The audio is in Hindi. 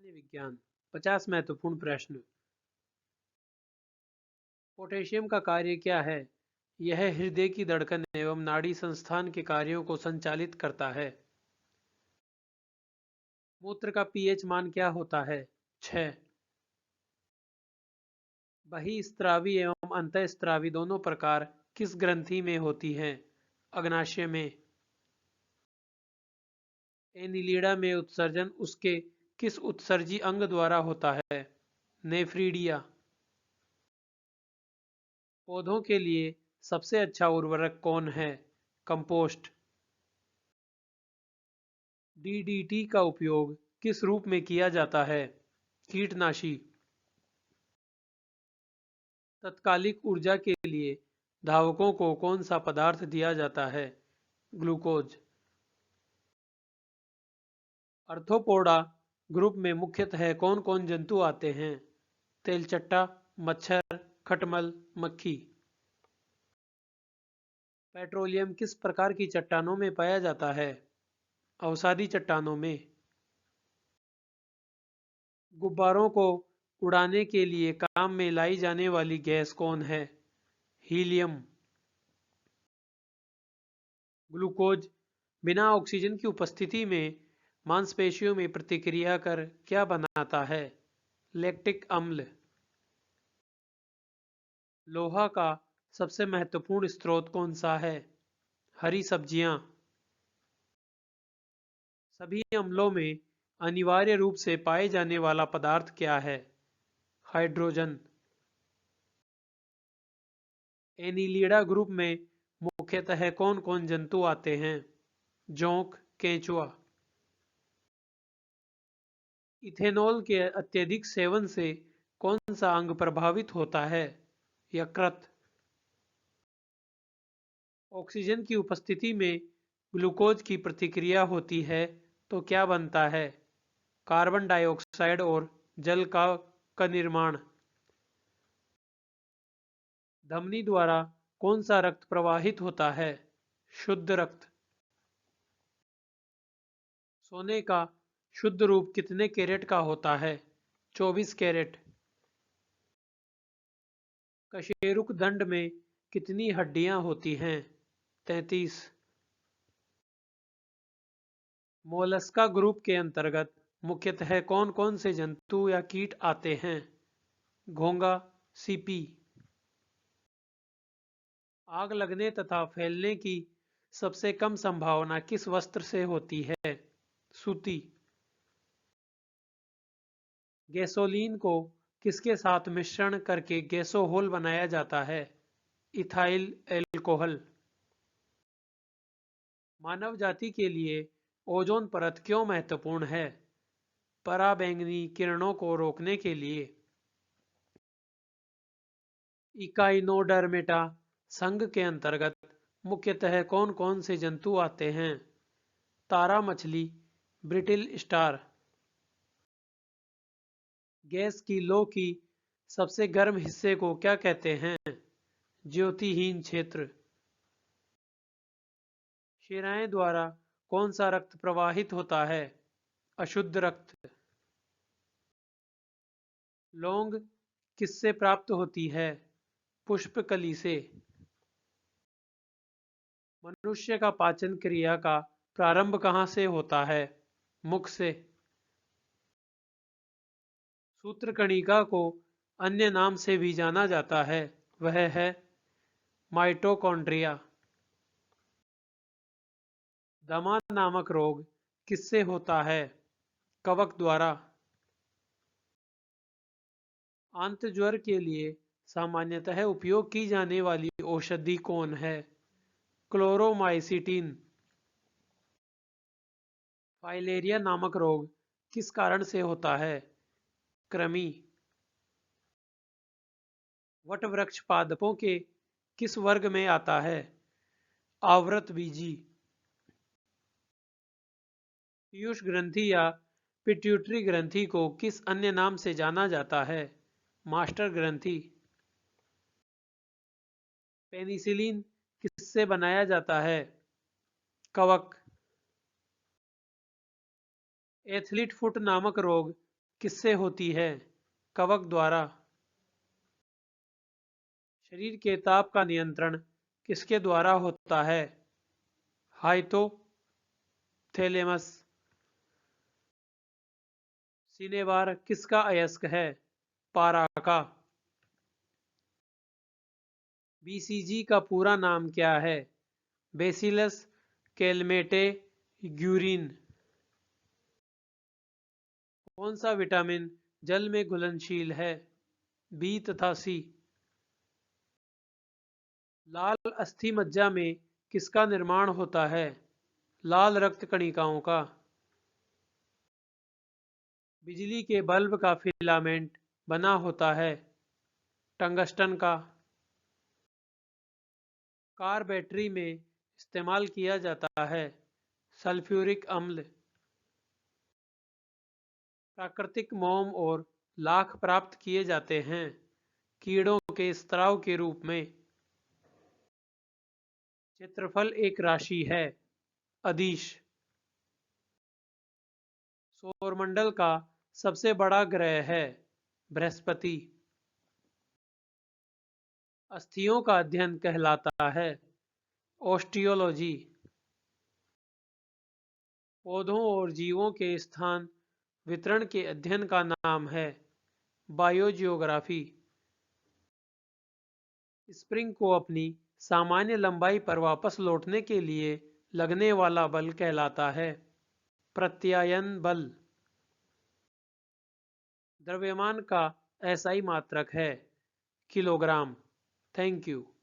सामान्य विज्ञान 50 महत्वपूर्ण प्रश्न। पोटेशियम का कार्य क्या है? यह हृदय की धड़कन एवं नाड़ी संस्थान के कार्यों को संचालित करता है। मूत्र का पीएच मान क्या होता है? 6। बहिस्त्रावी एवं अंतःस्त्रावी दोनों प्रकार किस ग्रंथि में होती हैं? अग्नाशय में। एनिलिडा में उत्सर्जन उसके किस उत्सर्जी अंग द्वारा होता है? नेफ्रीडिया। पौधों के लिए सबसे अच्छा उर्वरक कौन है? कंपोस्ट। डीडीटी का उपयोग किस रूप में किया जाता है? कीटनाशी। तत्कालिक ऊर्जा के लिए धावकों को कौन सा पदार्थ दिया जाता है? ग्लूकोज। अर्थोपोडा ग्रुप में मुख्यतः कौन कौन जंतु आते हैं? तेलचट्टा, मच्छर, खटमल, मक्खी। पेट्रोलियम किस प्रकार की चट्टानों में पाया जाता है? अवसादी चट्टानों में। गुब्बारों को उड़ाने के लिए काम में लाई जाने वाली गैस कौन है? हीलियम। ग्लूकोज बिना ऑक्सीजन की उपस्थिति में मांसपेशियों में प्रतिक्रिया कर क्या बनाता है? लैक्टिक अम्ल। लोहा का सबसे महत्वपूर्ण स्रोत कौन सा है? हरी सब्जियां। सभी अम्लों में अनिवार्य रूप से पाए जाने वाला पदार्थ क्या है? हाइड्रोजन। एनिलिडा ग्रुप में मुख्यतः कौन कौन जंतु आते हैं? जोंक, केंचुआ। इथेनॉल के अत्यधिक सेवन से कौन सा अंग प्रभावित होता है? यकृत। ऑक्सीजन की उपस्थिति में ग्लूकोज की प्रतिक्रिया होती है तो क्या बनता है? कार्बन डाइऑक्साइड और जल का निर्माण। धमनी द्वारा कौन सा रक्त प्रवाहित होता है? शुद्ध रक्त। सोने का शुद्ध रूप कितने कैरेट का होता है? 24 कैरेट। कशेरुक दंड में कितनी हड्डियां होती हैं? 33। मोलस्का ग्रुप के अंतर्गत मुख्यतः कौन कौन से जंतु या कीट आते हैं? घोंघा, सीपी। आग लगने तथा फैलने की सबसे कम संभावना किस वस्त्र से होती है? सूती। गैसोलीन को किसके साथ मिश्रण करके गैसोहोल बनाया जाता है? Ethyl alcohol. मानव जाति के लिए ओजोन परत क्यों महत्वपूर्ण है? पराबैंगनी किरणों को रोकने के लिए। इकाइनोडर्मेटा संघ के अंतर्गत मुख्यतः कौन कौन से जंतु आते हैं? तारा मछली, ब्रिटिल स्टार। गैस की लो की सबसे गर्म हिस्से को क्या कहते हैं? ज्योतिहीन क्षेत्र। शिराएं द्वारा कौन सा रक्त प्रवाहित होता है? अशुद्ध रक्त। लौंग किससे प्राप्त होती है? पुष्पकली से। मनुष्य का पाचन क्रिया का प्रारंभ कहाँ से होता है? मुख से। सूत्रकणिका को अन्य नाम से भी जाना जाता है, वह है माइटोकॉन्ड्रिया। दमा नामक रोग किससे होता है? कवक द्वारा। आंत ज्वर के लिए सामान्यतः उपयोग की जाने वाली औषधि कौन है? क्लोरोमाइसिटिन। फाइलेरिया नामक रोग किस कारण से होता है? कृमि। वट वृक्ष पादपों के किस वर्ग में आता है? आवृतबीजी। पीयूष ग्रंथि या पिट्यूटरी ग्रंथि को किस अन्य नाम से जाना जाता है? मास्टर ग्रंथि। पेनिसिलिन किससे बनाया जाता है? कवक। एथलीट फुट नामक रोग किससे होती है? कवक द्वारा। शरीर के ताप का नियंत्रण किसके द्वारा होता है? हाइपोथैलेमस। सिनेबार किसका अयस्क है? पारा का। बीसीजी का पूरा नाम क्या है? Bacillus Calmette Guérin. कौन सा विटामिन जल में घुलनशील है? बी तथा सी। लाल अस्थि मज्जा में किसका निर्माण होता है? लाल रक्त कणिकाओं का। बिजली के बल्ब का फिलामेंट बना होता है टंगस्टन का। कार बैटरी में इस्तेमाल किया जाता है सल्फ्यूरिक अम्ल। प्राकृतिक मोम और लाख प्राप्त किए जाते हैं कीड़ों के स्त्राव के रूप में। क्षेत्रफल एक राशि है अदिश। सौरमंडल का सबसे बड़ा ग्रह है बृहस्पति। अस्थियों का अध्ययन कहलाता है ओस्टियोलॉजी। पौधों और जीवों के स्थान वितरण के अध्ययन का नाम है बायोजियोग्राफी। स्प्रिंग को अपनी सामान्य लंबाई पर वापस लौटने के लिए लगने वाला बल कहलाता है प्रत्यायन बल। द्रव्यमान का एसआई मात्रक है किलोग्राम। Thank you.